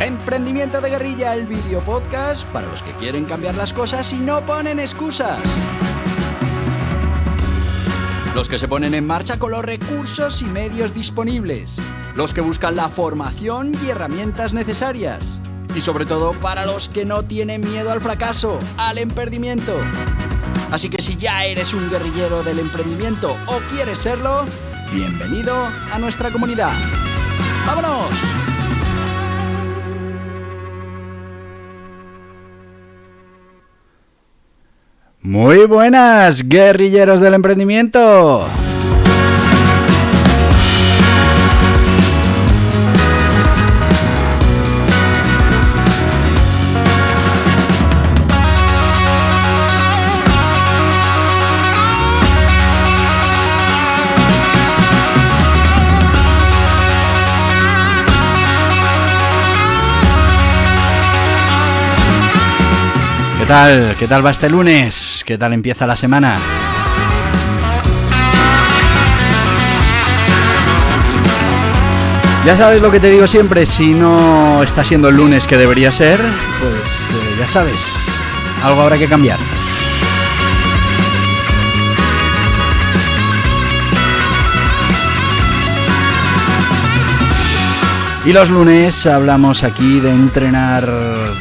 Emprendimiento de Guerrilla, el video podcast para los que quieren cambiar las cosas y no ponen excusas. Los que se ponen en marcha con los recursos y medios disponibles. Los que buscan la formación y herramientas necesarias. Y sobre todo para los que no tienen miedo al fracaso, al emprendimiento. Así que si ya eres un guerrillero del emprendimiento o quieres serlo, bienvenido a nuestra comunidad. ¡Vámonos! Muy buenas, guerrilleros del emprendimiento. ¿Qué tal? ¿Qué tal va este lunes? ¿Qué tal empieza la semana? Ya sabes lo que te digo siempre, si no está siendo el lunes que debería ser, pues ya sabes, algo habrá que cambiar. Y los lunes hablamos aquí de entrenar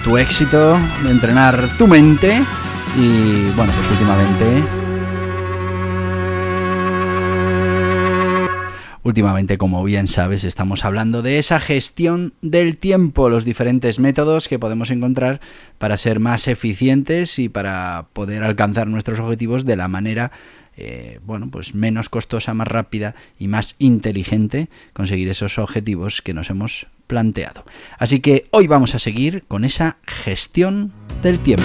tu éxito, de entrenar tu mente y bueno, pues últimamente, como bien sabes, estamos hablando de esa gestión del tiempo, los diferentes métodos que podemos encontrar para ser más eficientes y para poder alcanzar nuestros objetivos de la manera pues menos costosa, más rápida y más inteligente, conseguir esos objetivos que nos hemos planteado. Así que hoy vamos a seguir con esa gestión del tiempo.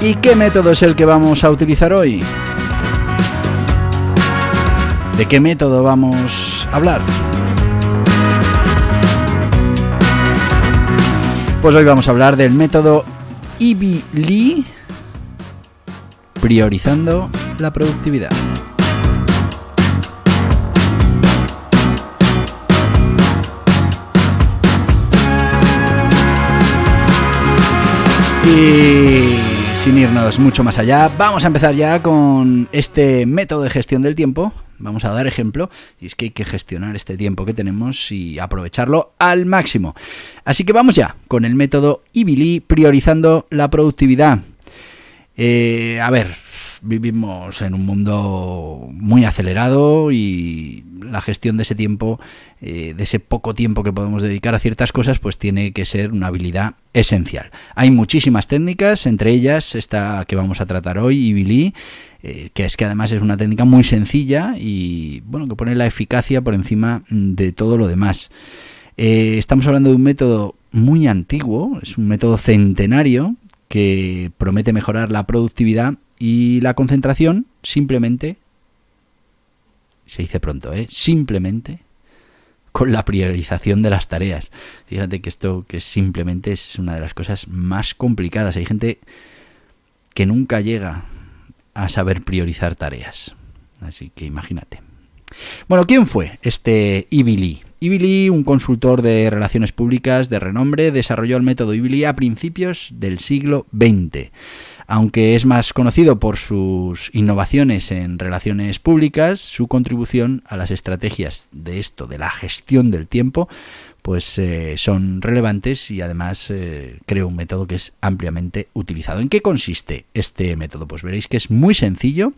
¿Y qué método es el que vamos a utilizar hoy? ¿De qué método vamos a hablar? Pues hoy vamos a hablar del método Ivy Lee, priorizando la productividad. Y sin irnos mucho más allá, vamos a empezar ya con este método de gestión del tiempo. Vamos a dar ejemplo, y es que hay que gestionar este tiempo que tenemos y aprovecharlo al máximo. Así que vamos ya con el método Ivy Lee, priorizando la productividad. Vivimos en un mundo muy acelerado y la gestión de ese tiempo, de ese poco tiempo que podemos dedicar a ciertas cosas, pues tiene que ser una habilidad esencial. Hay muchísimas técnicas, entre ellas esta que vamos a tratar hoy, Ivy Lee, que es que además es una técnica muy sencilla y bueno, que pone la eficacia por encima de todo lo demás. Estamos hablando de un método muy antiguo, es un método centenario que promete mejorar la productividad y la concentración simplemente, se dice pronto, simplemente con la priorización de las tareas. Fíjate que esto que simplemente es una de las cosas más complicadas. Hay gente que nunca llega a saber priorizar tareas. Así que imagínate. Bueno, ¿quién fue este Ivy Lee? Ivy Lee, un consultor de relaciones públicas de renombre, desarrolló el método Ivy Lee a principios del siglo XX. Aunque es más conocido por sus innovaciones en relaciones públicas, su contribución a las estrategias de la gestión del tiempo, pues son relevantes y además creó un método que es ampliamente utilizado. ¿En qué consiste este método? Pues veréis que es muy sencillo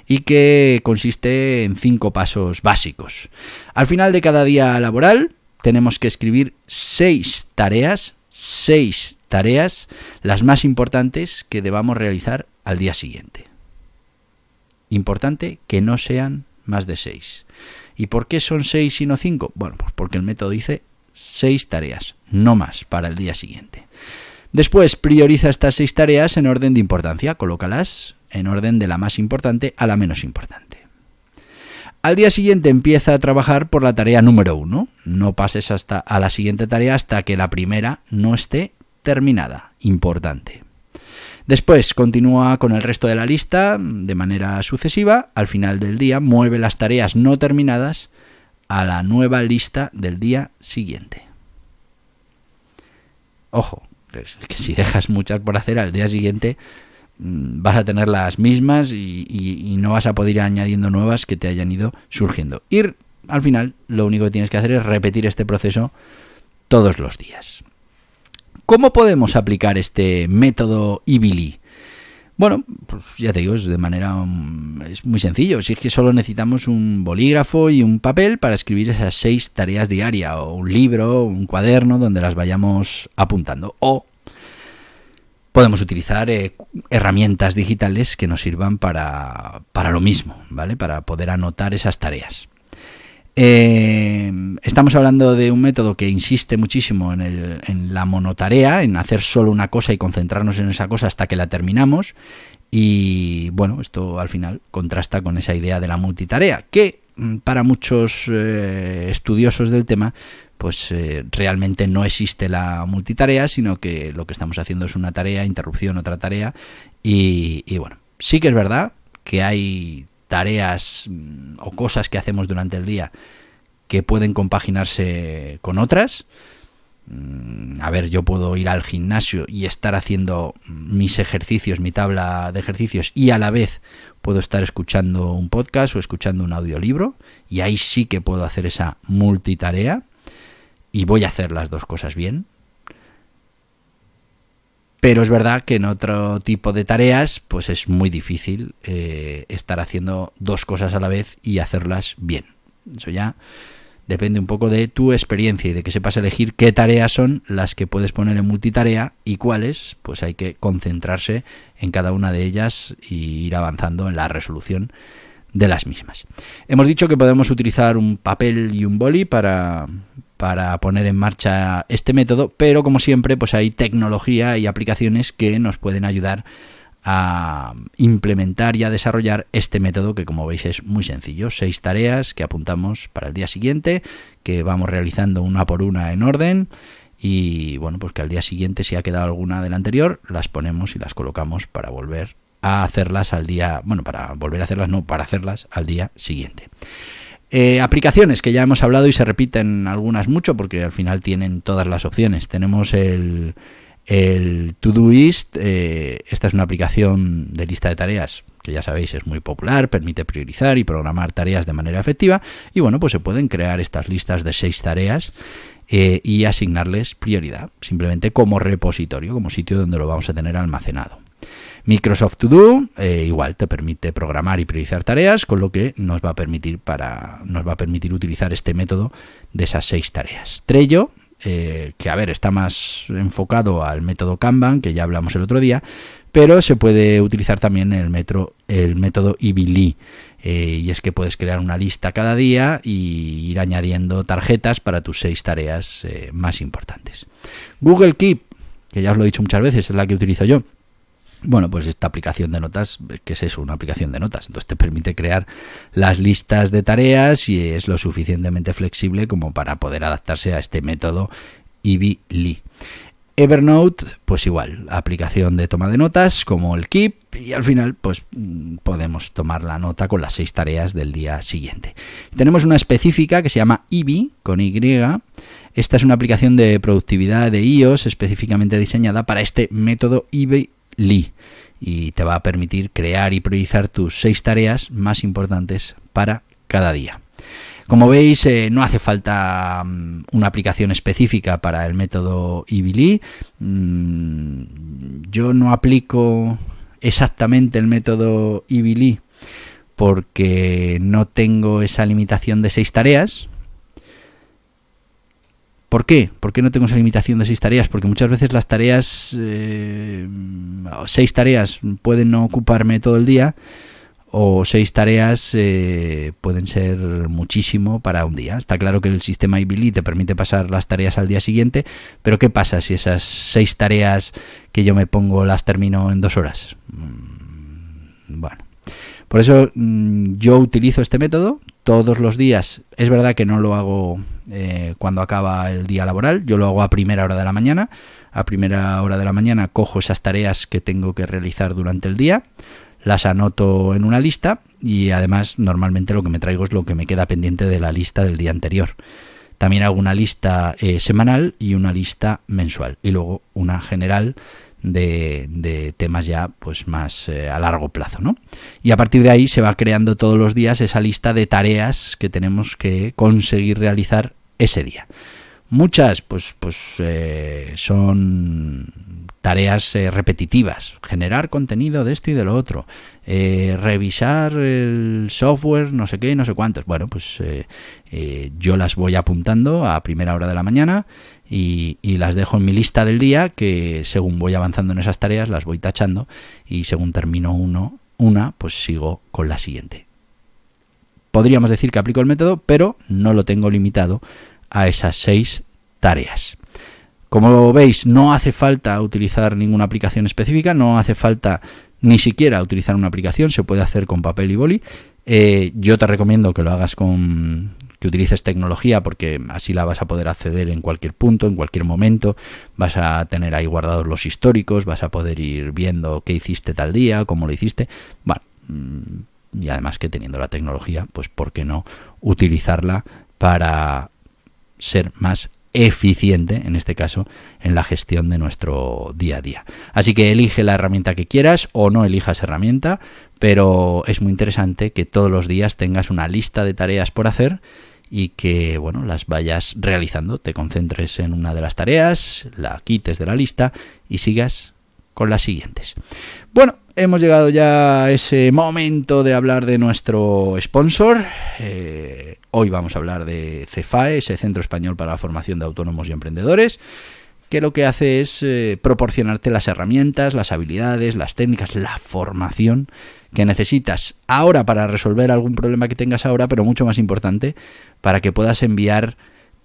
y que consiste en 5 pasos básicos. Al final de cada día laboral tenemos que escribir 6 tareas, las más importantes que debamos realizar al día siguiente. Importante que no sean más de 6. ¿Y por qué son 6 y no 5? Bueno, pues porque el método dice 6 tareas, no más, para el día siguiente. Después prioriza estas 6 tareas en orden de importancia, colócalas en orden de la más importante a la menos importante. Al día siguiente empieza a trabajar por la tarea número 1. No pases a la siguiente tarea hasta que la primera no esté terminada. Importante. Después continúa con el resto de la lista de manera sucesiva. Al final del día mueve las tareas no terminadas a la nueva lista del día siguiente. Ojo, que si dejas muchas por hacer, al día siguiente vas a tener las mismas y no vas a poder ir añadiendo nuevas que te hayan ido surgiendo. Al final, lo único que tienes que hacer es repetir este proceso todos los días. ¿Cómo podemos aplicar este método IBILI? Bueno, pues ya te digo, es muy sencillo. Si es que solo necesitamos un bolígrafo y un papel para escribir esas 6 tareas diarias, o un libro, un cuaderno donde las vayamos apuntando. O podemos utilizar herramientas digitales que nos sirvan para lo mismo, ¿vale? Para poder anotar esas tareas. Estamos hablando de un método que insiste muchísimo en la monotarea, en hacer solo una cosa y concentrarnos en esa cosa hasta que la terminamos. Y bueno, esto al final contrasta con esa idea de la multitarea, que para muchos estudiosos del tema, pues realmente no existe la multitarea, sino que lo que estamos haciendo es una tarea, interrupción, otra tarea. Y bueno, sí que es verdad que hay tareas o cosas que hacemos durante el día que pueden compaginarse con otras. A ver, yo puedo ir al gimnasio y estar haciendo mis ejercicios, mi tabla de ejercicios, y a la vez puedo estar escuchando un podcast o escuchando un audiolibro, y ahí sí que puedo hacer esa multitarea y voy a hacer las dos cosas bien. Pero es verdad que en otro tipo de tareas pues es muy difícil estar haciendo dos cosas a la vez y hacerlas bien. Eso ya depende un poco de tu experiencia y de que sepas elegir qué tareas son las que puedes poner en multitarea y cuáles pues hay que concentrarse en cada una de ellas y ir avanzando en la resolución de las mismas. Hemos dicho que podemos utilizar un papel y un boli para poner en marcha este método, pero como siempre pues hay tecnología y aplicaciones que nos pueden ayudar a implementar y a desarrollar este método, que como veis es muy sencillo. 6 tareas que apuntamos para el día siguiente, que vamos realizando una por una en orden, y bueno, pues que al día siguiente, si ha quedado alguna del anterior, las ponemos y las colocamos para volver a hacerlas al día, bueno, para volver a hacerlas, no, para hacerlas al día siguiente. Aplicaciones que ya hemos hablado y se repiten algunas mucho porque al final tienen todas las opciones. Tenemos el Todoist. Esta es una aplicación de lista de tareas que ya sabéis es muy popular, permite priorizar y programar tareas de manera efectiva, y bueno, pues se pueden crear estas listas de 6 tareas y asignarles prioridad, simplemente como repositorio, como sitio donde lo vamos a tener almacenado. Microsoft To Do igual te permite programar y priorizar tareas, con lo que nos va a permitir utilizar este método de esas 6 tareas. Trello, que a ver, está más enfocado al método Kanban, que ya hablamos el otro día, pero se puede utilizar también el método IBILI, y es que puedes crear una lista cada día y ir añadiendo tarjetas para tus 6 tareas más importantes. Google Keep, que ya os lo he dicho muchas veces, es la que utilizo yo. Bueno, pues esta aplicación de notas, ¿qué es eso? Una aplicación de notas. Entonces te permite crear las listas de tareas y es lo suficientemente flexible como para poder adaptarse a este método IBILI. Evernote, pues igual, aplicación de toma de notas como el Keep, y al final pues podemos tomar la nota con las 6 tareas del día siguiente. Tenemos una específica que se llama IBI, con Y. Esta es una aplicación de productividad de iOS específicamente diseñada para este método IBILI y te va a permitir crear y priorizar tus 6 tareas más importantes para cada día. Como veis, no hace falta una aplicación específica para el método IBILI. Yo no aplico exactamente el método IBILI porque no tengo esa limitación de 6 tareas. ¿Por qué? ¿Por qué no tengo esa limitación de 6 tareas? Porque muchas veces las tareas, 6 tareas pueden no ocuparme todo el día, o 6 tareas pueden ser muchísimo para un día. Está claro que el sistema IBILI te permite pasar las tareas al día siguiente, pero ¿qué pasa si esas 6 tareas que yo me pongo las termino en 2 horas? Bueno, por eso yo utilizo este método todos los días. Es verdad que no lo hago cuando acaba el día laboral, yo lo hago a primera hora de la mañana. A primera hora de la mañana cojo esas tareas que tengo que realizar durante el día, las anoto en una lista y además normalmente lo que me traigo es lo que me queda pendiente de la lista del día anterior. También hago una lista semanal y una lista mensual y luego una general de temas ya pues más a largo plazo, ¿no? Y a partir de ahí se va creando todos los días esa lista de tareas que tenemos que conseguir realizar ese día. Muchas pues son tareas repetitivas, generar contenido de esto y de lo otro, revisar el software, no sé qué, no sé cuántos. Bueno, pues yo las voy apuntando a primera hora de la mañana y las dejo en mi lista del día, que según voy avanzando en esas tareas las voy tachando y según termino una, pues sigo con la siguiente. Podríamos decir que aplico el método, pero no lo tengo limitado a esas 6 tareas. Como veis, no hace falta utilizar ninguna aplicación específica, no hace falta ni siquiera utilizar una aplicación, se puede hacer con papel y boli. Yo te recomiendo que lo hagas que utilices tecnología, porque así la vas a poder acceder en cualquier punto, en cualquier momento, vas a tener ahí guardados los históricos, vas a poder ir viendo qué hiciste tal día, cómo lo hiciste. Bueno, y además que teniendo la tecnología, pues ¿por qué no utilizarla para ser más eficiente, en este caso, en la gestión de nuestro día a día? Así que elige la herramienta que quieras o no elijas herramienta, pero es muy interesante que todos los días tengas una lista de tareas por hacer y que, bueno, las vayas realizando, te concentres en una de las tareas, la quites de la lista y sigas con las siguientes. Bueno, hemos llegado ya a ese momento de hablar de nuestro sponsor. Hoy vamos a hablar de CEFAE, ese Centro Español para la Formación de Autónomos y Emprendedores, que lo que hace es proporcionarte las herramientas, las habilidades, las técnicas, la formación que necesitas ahora para resolver algún problema que tengas ahora, pero mucho más importante, para que puedas enviar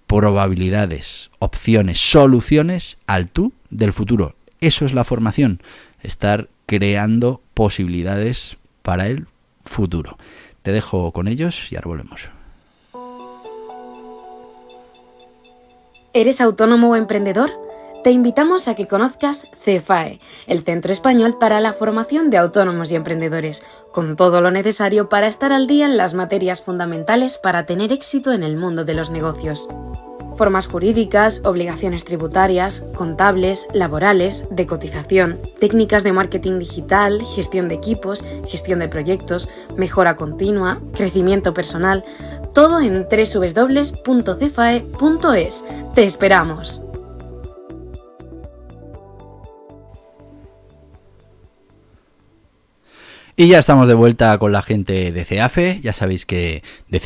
probabilidades, opciones, soluciones al tú del futuro. Eso es la formación, estar creando posibilidades para el futuro. Te dejo con ellos y ahora volvemos. ¿Eres autónomo o emprendedor? Te invitamos a que conozcas CEFAE, el Centro Español para la Formación de Autónomos y Emprendedores, con todo lo necesario para estar al día en las materias fundamentales para tener éxito en el mundo de los negocios. Formas jurídicas, obligaciones tributarias, contables, laborales, de cotización, técnicas de marketing digital, gestión de equipos, gestión de proyectos, mejora continua, crecimiento personal, todo en www.cefae.es. ¡Te esperamos! Y ya estamos de vuelta con la gente de CEAFE, ya sabéis que ya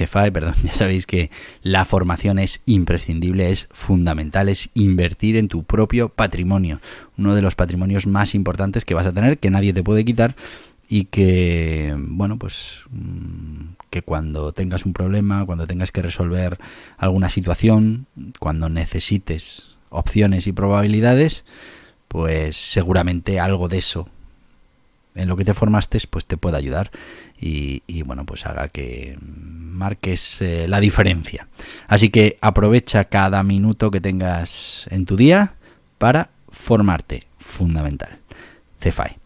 sabéis que la formación es imprescindible, es fundamental, es invertir en tu propio patrimonio, uno de los patrimonios más importantes que vas a tener, que nadie te puede quitar y que, bueno, pues que cuando tengas un problema, cuando tengas que resolver alguna situación, cuando necesites opciones y probabilidades, pues seguramente algo de eso en lo que te formaste pues te puede ayudar y bueno, pues haga que marques la diferencia. Así que aprovecha cada minuto que tengas en tu día para formarte, fundamental. CEFAE.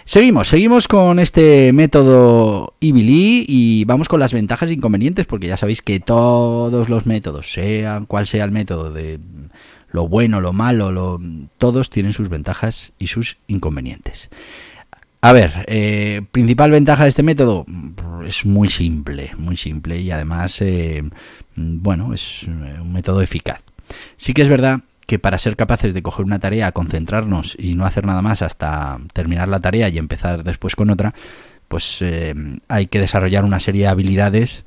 Seguimos con este método IBILI y vamos con las ventajas e inconvenientes, porque ya sabéis que todos los métodos, sea cual sea el método, de lo bueno, lo malo, todos tienen sus ventajas y sus inconvenientes. A ver, principal ventaja de este método es muy simple y además, bueno, es un método eficaz. Sí que es verdad que para ser capaces de coger una tarea, concentrarnos y no hacer nada más hasta terminar la tarea y empezar después con otra, pues hay que desarrollar una serie de habilidades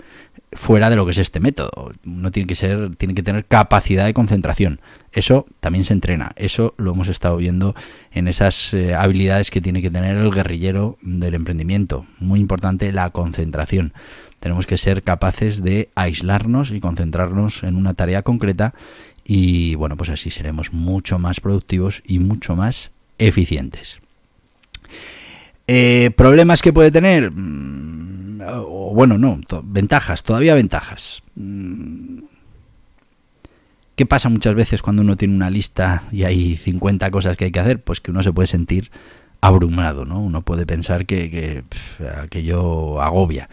fuera de lo que es este método. Uno tiene que tener capacidad de concentración. Eso también se entrena. Eso lo hemos estado viendo en esas habilidades que tiene que tener el guerrillero del emprendimiento. Muy importante la concentración. Tenemos que ser capaces de aislarnos y concentrarnos en una tarea concreta y bueno, pues así seremos mucho más productivos y mucho más eficientes. ¿Problemas que puede tener? Ventajas, todavía ventajas. ¿Qué pasa muchas veces cuando uno tiene una lista y hay 50 cosas que hay que hacer? Pues que uno se puede sentir abrumado, ¿no? Uno puede pensar que aquello agobia.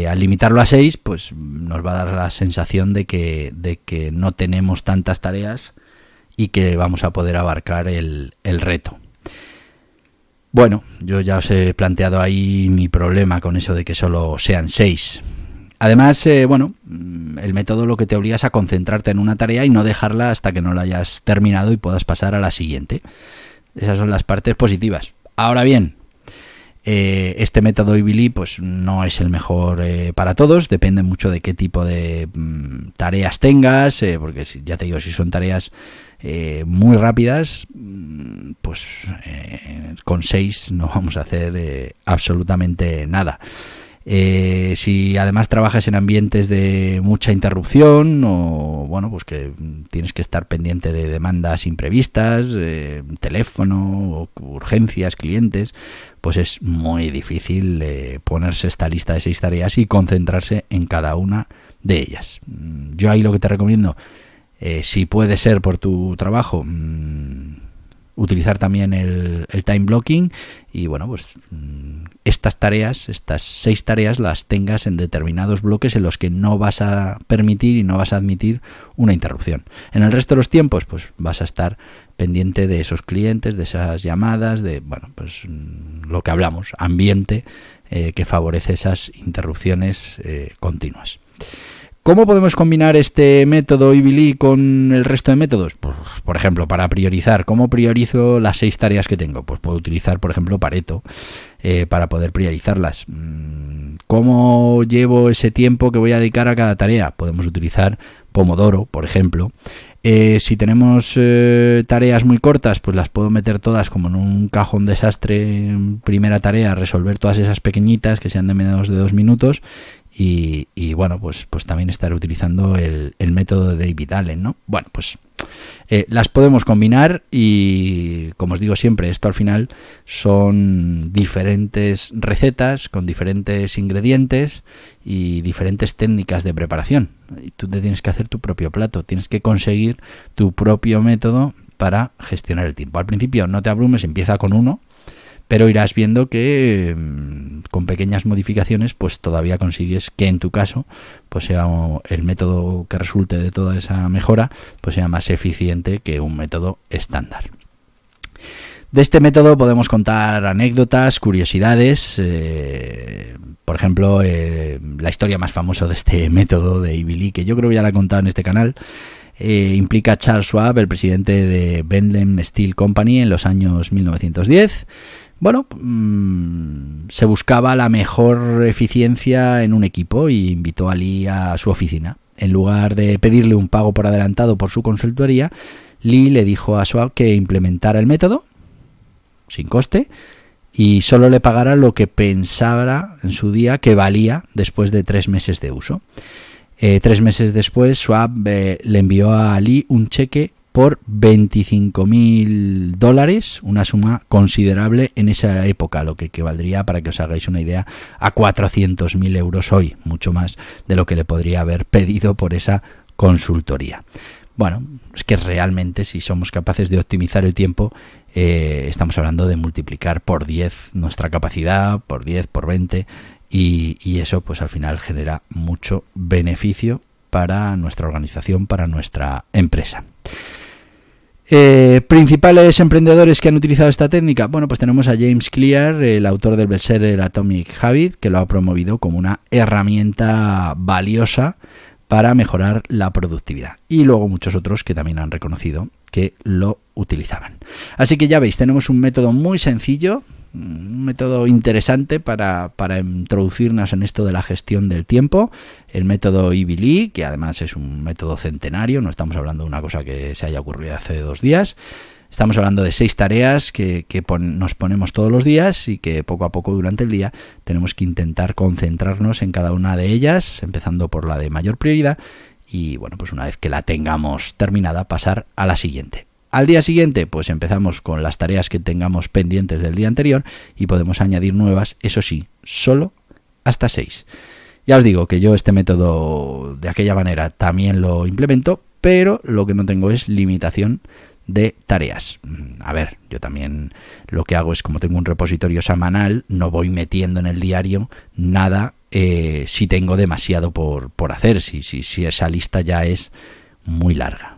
Al limitarlo a 6, pues nos va a dar la sensación de que no tenemos tantas tareas y que vamos a poder abarcar el reto. Bueno, yo ya os he planteado ahí mi problema con eso de que solo sean 6. Además, el método lo que te obliga es a concentrarte en una tarea y no dejarla hasta que no la hayas terminado y puedas pasar a la siguiente. Esas son las partes positivas. Ahora bien, este método Ibili pues no es el mejor para todos, depende mucho de qué tipo de tareas tengas, porque ya te digo, si son tareas muy rápidas, pues con 6 no vamos a hacer absolutamente nada. Si además trabajas en ambientes de mucha interrupción o pues que tienes que estar pendiente de demandas imprevistas, teléfono, urgencias, clientes, pues es muy difícil ponerse esta lista de 6 tareas y concentrarse en cada una de ellas. Yo ahí lo que te recomiendo, si puede ser por tu trabajo, utilizar también el time blocking y estas 6 tareas las tengas en determinados bloques en los que no vas a permitir y no vas a admitir una interrupción. En el resto de los tiempos pues vas a estar pendiente de esos clientes, de esas llamadas, de lo que hablamos, ambiente que favorece esas interrupciones continuas. ¿Cómo podemos combinar este método Ibili con el resto de métodos? Pues, por ejemplo, para priorizar, ¿cómo priorizo las 6 tareas que tengo? Pues puedo utilizar, por ejemplo, Pareto para poder priorizarlas. ¿Cómo llevo ese tiempo que voy a dedicar a cada tarea? Podemos utilizar Pomodoro, por ejemplo. Si tenemos tareas muy cortas, pues las puedo meter todas como en un cajón desastre. Primera tarea, resolver todas esas pequeñitas que sean de menos de 2 minutos. Y pues también estaré utilizando el método de David Allen, ¿no? Las podemos combinar y, como os digo siempre, esto al final son diferentes recetas con diferentes ingredientes y diferentes técnicas de preparación. Y tú te tienes que hacer tu propio plato, tienes que conseguir tu propio método para gestionar el tiempo. Al principio no te abrumes, empieza con 1. Pero irás viendo que con pequeñas modificaciones pues todavía consigues que en tu caso pues sea el método que resulte de toda esa mejora pues sea más eficiente que un método estándar. De este método podemos contar anécdotas, curiosidades, por ejemplo la historia más famosa de este método de Ibili, que yo creo que ya la he contado en este canal, implica a Charles Schwab, el presidente de Bendham Steel Company en los años 1910. Se buscaba la mejor eficiencia en un equipo y invitó a Lee a su oficina. En lugar de pedirle un pago por adelantado por su consultoría, Lee le dijo a Schwab que implementara el método sin coste y solo le pagara lo que pensara en su día que valía después de 3 meses de uso. 3 meses después, Schwab le envió a Lee un cheque por $25,000, una suma considerable en esa época, lo que equivaldría, para que os hagáis una idea, a 400.000 euros hoy, mucho más de lo que le podría haber pedido por esa consultoría. Es que realmente, si somos capaces de optimizar el tiempo, estamos hablando de multiplicar por 10 nuestra capacidad, por 10, por 20, y eso pues al final genera mucho beneficio para nuestra organización, para nuestra empresa. Principales emprendedores que han utilizado esta técnica, pues tenemos a James Clear, el autor del bestseller Atomic Habit, que lo ha promovido como una herramienta valiosa para mejorar la productividad, y luego muchos otros que también han reconocido que lo utilizaban. Así que ya veis, tenemos un método muy sencillo, un método interesante para introducirnos en esto de la gestión del tiempo, el método Ibili, que además es un método centenario, no estamos hablando de una cosa que se haya ocurrido hace 2 días, estamos hablando de 6 tareas que nos ponemos todos los días y que poco a poco durante el día tenemos que intentar concentrarnos en cada una de ellas, empezando por la de mayor prioridad y pues una vez que la tengamos terminada pasar a la siguiente. Al día siguiente, pues empezamos con las tareas que tengamos pendientes del día anterior y podemos añadir nuevas, eso sí, solo hasta 6. Ya os digo que yo este método de aquella manera también lo implemento, pero lo que no tengo es limitación de tareas. A ver, yo también lo que hago es, como tengo un repositorio semanal, no voy metiendo en el diario nada si tengo demasiado por hacer, si esa lista ya es muy larga.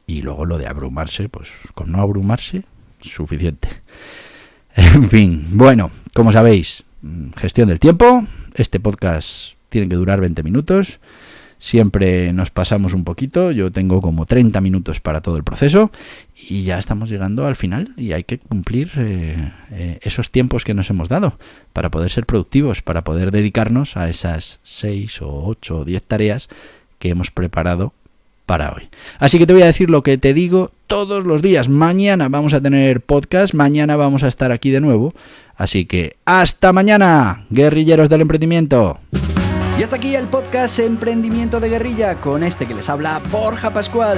Y luego lo de abrumarse, pues con no abrumarse, suficiente. En fin, bueno, como sabéis, gestión del tiempo. Este podcast tiene que durar 20 minutos. Siempre nos pasamos un poquito. Yo tengo como 30 minutos para todo el proceso y ya estamos llegando al final y hay que cumplir esos tiempos que nos hemos dado para poder ser productivos, para poder dedicarnos a esas 6 o 8 o 10 tareas que hemos preparado para hoy. Así que te voy a decir lo que te digo todos los días. Mañana vamos a tener podcast, mañana vamos a estar aquí de nuevo. Así que ¡hasta mañana, guerrilleros del emprendimiento! Y hasta aquí el podcast Emprendimiento de Guerrilla, con este que les habla Borja Pascual.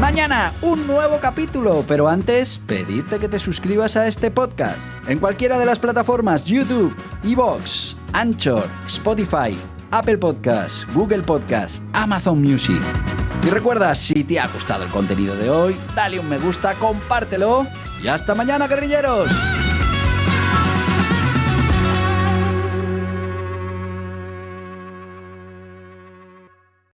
Mañana un nuevo capítulo, pero antes pedirte que te suscribas a este podcast en cualquiera de las plataformas: YouTube, iVoox, Anchor, Spotify, Apple Podcasts, Google Podcasts, Amazon Music. Y recuerda, si te ha gustado el contenido de hoy, dale un me gusta, compártelo y hasta mañana, guerrilleros.